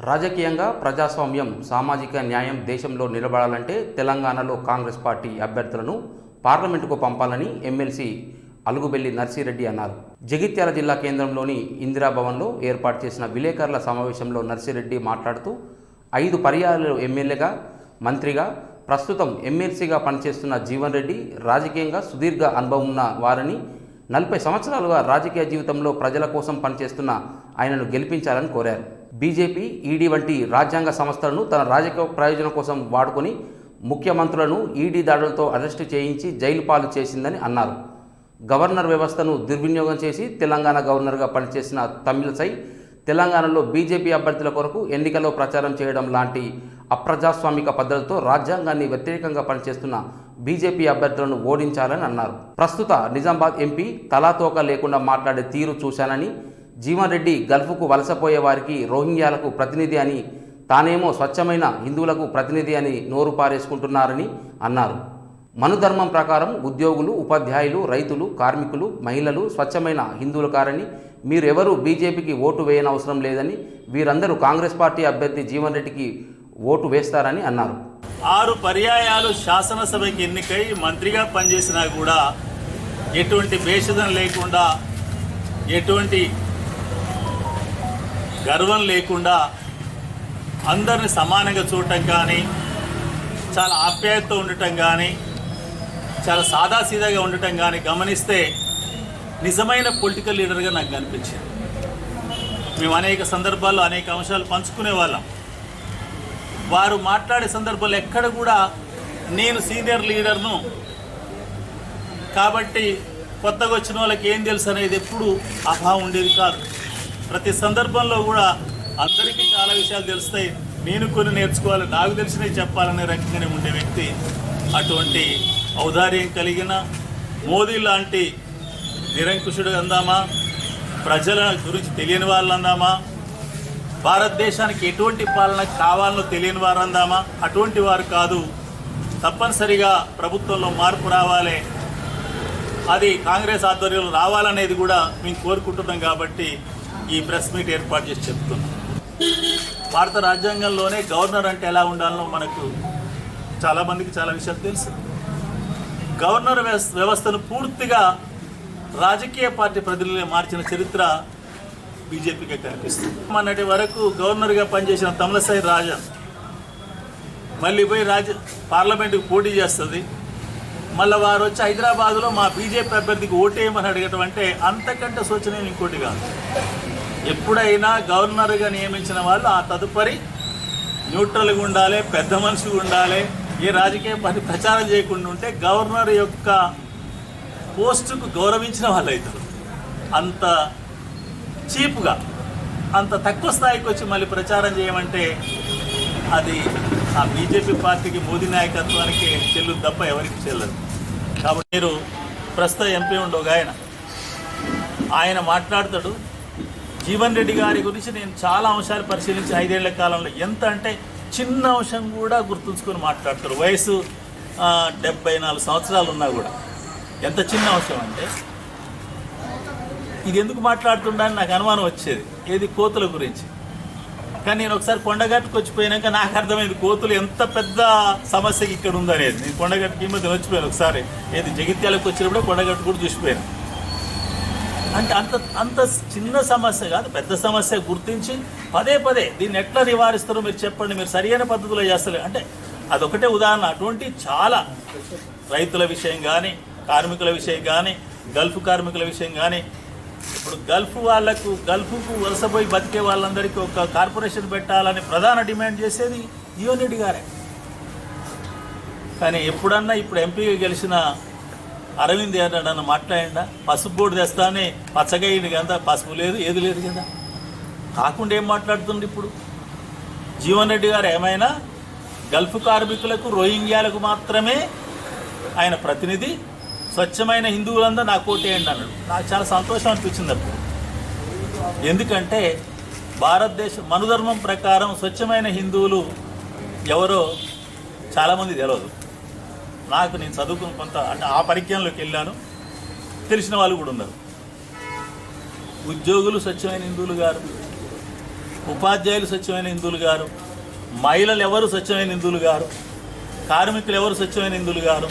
రాజకీయంగా ప్రజాస్వామ్యం, సామాజిక న్యాయం దేశంలో నిలబడాలంటే తెలంగాణలో కాంగ్రెస్ పార్టీ అభ్యర్థులను పార్లమెంటుకు పంపాలని ఎమ్మెల్సీ అలుగుబెల్లి నర్సిరెడ్డి అన్నారు. జగిత్యాల జిల్లా కేంద్రంలోని ఇందిరాభవన్లో ఏర్పాటు చేసిన విలేకరుల సమావేశంలో నర్సిరెడ్డి మాట్లాడుతూ 5 పర్యాయాలు ఎమ్మెల్యేగా, మంత్రిగా, ప్రస్తుతం ఎమ్మెల్సీగా పనిచేస్తున్న జీవన్ రెడ్డి రాజకీయంగా సుదీర్ఘ అనుభవం ఉన్న వారని, 40 సంవత్సరాలుగా రాజకీయ జీవితంలో ప్రజల కోసం పనిచేస్తున్న ఆయనను గెలిపించాలని కోరారు. బీజేపీ, ఈడీ వంటి రాజ్యాంగ సంస్థలను తన రాజకీయ ప్రయోజనం కోసం వాడుకొని ముఖ్యమంత్రులను ఈడీ దాడులతో అరెస్టు చేయించి జైలు పాలు చేసిందని అన్నారు. గవర్నర్ వ్యవస్థను దుర్వినియోగం చేసి తెలంగాణ గవర్నర్గా పనిచేసిన తమిళసై తెలంగాణలో బీజేపీ అభ్యర్థుల కొరకు ఎన్నికల్లో ప్రచారం చేయడం లాంటి అప్రజాస్వామిక పద్ధతులతో రాజ్యాంగాన్ని వ్యతిరేకంగా పనిచేస్తున్న బీజేపీ అభ్యర్థులను ఓడించాలని అన్నారు. ప్రస్తుత నిజామాబాద్ ఎంపీ తలాతోక లేకుండా మాట్లాడే తీరు చూశానని, జీవన్ రెడ్డి గల్ఫ్కు వలసపోయే వారికి రోహింగ్యాలకు ప్రతినిధి అని, తానేమో స్వచ్ఛమైన హిందువులకు ప్రతినిధి అని నోరు పారేసుకుంటున్నారని అన్నారు. మనుధర్మం ప్రకారం ఉద్యోగులు, ఉపాధ్యాయులు, రైతులు, కార్మికులు, మహిళలు స్వచ్ఛమైన హిందువులు కారని, మీరెవరూ బీజేపీకి ఓటు వేయనవసరం లేదని, వీరందరూ కాంగ్రెస్ పార్టీ అభ్యర్థి జీవన్ రెడ్డికి ఓటు వేస్తారని అన్నారు. 6 పర్యాయాలు శాసనసభకి ఎన్నికై మంత్రిగా పనిచేసినా కూడా ఎటువంటి భేషజం లేకుండా, ఎటువంటి గర్వం లేకుండా అందరిని సమానంగా చూడటం కానీ, చాలా ఆప్యాయతతో ఉండటం కానీ, చాలా సాదాసీదాగా ఉండటం కానీ గమనిస్తే నిజమైన పొలిటికల్ లీడర్గా నాకు కనిపించింది. మేము అనేక సందర్భాల్లో అనేక అంశాలు పంచుకునే వాళ్ళం. వారు మాట్లాడే సందర్భాల్లో ఎక్కడ కూడా నేను సీనియర్ లీడర్ను కాబట్టి కొత్తగా వచ్చిన వాళ్ళకి ఏం తెలుసు అనేది ఎప్పుడు అభావం ఉండేది కాదు. ప్రతి సందర్భంలో కూడా అందరికీ చాలా విషయాలు తెలుస్తాయి, నేను కొన్ని నేర్చుకోవాలి, నాకు తెలిసినవి చెప్పాలనే రకంగానే ఉండే వ్యక్తి. అటువంటి ఔదార్యం కలిగిన మోదీ లాంటి నిరంకుశుడు అందామా, ప్రజల గురించి తెలియని వాళ్ళు అందామా, భారతదేశానికి ఎటువంటి పాలన కావాలనో తెలియని వారు అందామా, అటువంటి వారు కాదు. తప్పనిసరిగా ప్రభుత్వంలో మార్పు రావాలి, అది కాంగ్రెస్ ఆధ్వర్యంలో రావాలనేది కూడా మేము కోరుకుంటున్నాం. కాబట్టి ఈ ప్రెస్ మీట్ ఏర్పాటు చేసి చెప్తున్నాం. భారత రాజ్యాంగంలోనే గవర్నర్ అంటే ఎలా ఉండాలో మనకు చాలామందికి చాలా విషయాలు తెలుసు. గవర్నర్ వ్యవస్థను పూర్తిగా రాజకీయ పార్టీ ప్రతినిధులు మార్చిన చరిత్ర బీజేపీకే కనిపిస్తుంది. మొన్నటి వరకు గవర్నర్గా పనిచేసిన తమిళసై రాజన్ మళ్ళీ పోయి పార్లమెంటుకు పోటీ చేస్తుంది. మళ్ళీ వారు వచ్చి హైదరాబాద్లో మా బీజేపీ అభ్యర్థికి ఓటేయమని అడగటం అంటే అంతకంటే సూచన ఇంకోటి కాదు. ఎప్పుడైనా గవర్నర్గా నియమించిన వాళ్ళు ఆ తదుపరి న్యూట్రల్గా ఉండాలి, పెద్ద మనిషిగా ఉండాలి, ఏ రాజకీయ పార్టీ ప్రచారం చేయకుండా ఉంటే గవర్నర్ యొక్క పోస్టుకు గౌరవించిన వాళ్ళు అవుతారు. అంత చీప్గా, అంత తక్కువ స్థాయికి వచ్చి మళ్ళీ ప్రచారం చేయమంటే అది ఆ బీజేపీ పార్టీకి, మోదీ నాయకత్వానికి చెల్లుదు తప్ప ఎవరికి చెల్లదు. కాబట్టి మీరు ప్రస్తుత ఎంపీ ఉండవు ఆయన మాట్లాడతాడు. జీవన్ రెడ్డి గారి గురించి నేను చాలా అంశాలు పరిశీలించి 5 ఏళ్ల కాలంలో ఎంత అంటే చిన్న అంశం కూడా గుర్తుంచుకొని మాట్లాడతారు. వయసు 74 సంవత్సరాలు ఉన్నా కూడా ఎంత చిన్న అంశం అంటే ఇది ఎందుకు మాట్లాడుతుండని నాకు అనుమానం వచ్చేది, ఏది కోతుల గురించి. కానీ నేను ఒకసారి కొండగట్టుకు వచ్చిపోయాక నాకు అర్థమైంది కోతులు ఎంత పెద్ద సమస్యకి ఇక్కడ ఉందనేది. నేను కొండగట్టుకి మధ్య వచ్చిపోయాను ఒకసారి, ఏది జగిత్యాలకు వచ్చినప్పుడే కొండగట్టు కూడా చూసిపోయాను. అంటే అంత చిన్న సమస్య కాదు, పెద్ద సమస్య గుర్తించి పదే దీన్ని ఎట్లా నివారిస్తారో మీరు చెప్పండి, మీరు సరైన పద్ధతిలో చేస్తలే అంటే అదొకటే ఉదాహరణ. అటువంటి చాలా రైతుల విషయం కానీ, కార్మికుల విషయం కానీ, గల్ఫ్ కార్మికుల విషయం కానీ, ఇప్పుడు గల్ఫ్కు వలసపోయి బతికే వాళ్ళందరికీ ఒక కార్పొరేషన్ పెట్టాలని ప్రధాన డిమాండ్ చేసేది జీవన్ రెడ్డి గారే. కానీ ఎప్పుడన్నా ఇప్పుడు ఎంపీగా గెలిచిన అరవింద్ ఏదన్నా మాట్లాడిందా? పసుపు బోర్డు తెస్తానే పచ్చగా అయింది కదా, పసుపు లేదు, ఏది లేదు కదా. కాకుండా ఏం మాట్లాడుతుంది ఇప్పుడు జీవన్ రెడ్డి గారు? ఏమైనా గల్ఫ్ కార్మికులకు, రోహింగ్యాలకు మాత్రమే ఆయన ప్రతినిధి, స్వచ్ఛమైన హిందువులందరూ నాకు ఓటేయండి అన్నాడు. నాకు చాలా సంతోషం అనిపించింది అప్పుడు. ఎందుకంటే భారతదేశం మనుధర్మం ప్రకారం స్వచ్ఛమైన హిందువులు ఎవరో చాలామంది తెలియదు. నేను చదువుకుని కొంత అంటే ఆ పరిజ్ఞానంలోకి వెళ్ళాను, తెలిసిన వాళ్ళు కూడా ఉన్నారు. ఉద్యోగులు స్వచ్ఛమైన హిందువులు గారు, ఉపాధ్యాయులు స్వచ్ఛమైన హిందువులు గారు, మహిళలు ఎవరు స్వచ్ఛమైన హిందువులు గారు, కార్మికులు ఎవరు స్వచ్ఛమైన హిందువులు గారు,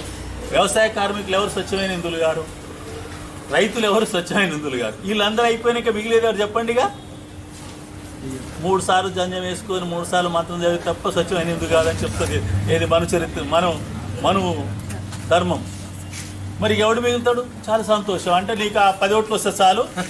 వ్యవసాయ కార్మికులు ఎవరు స్వచ్ఛమైన హిందువులు గారు, రైతులు ఎవరు స్వచ్ఛమైన హిందువులు గారు. వీళ్ళందరూ అయిపోయినాక మిగిలేదు ఎవరు చెప్పండిగా. 3 సార్లు జంజం వేసుకొని 3 సార్లు మంత్రం చదివి తప్ప స్వచ్ఛమైన హిందువు కాదని చెప్తుంది ఏది మన చరిత్ర, మనం ధర్మం. మరి ఎవడు మిగులుతాడు? చాలా సంతోషం. అంటే నీకు ఆ 10 ఓట్లు వస్తే చాలు.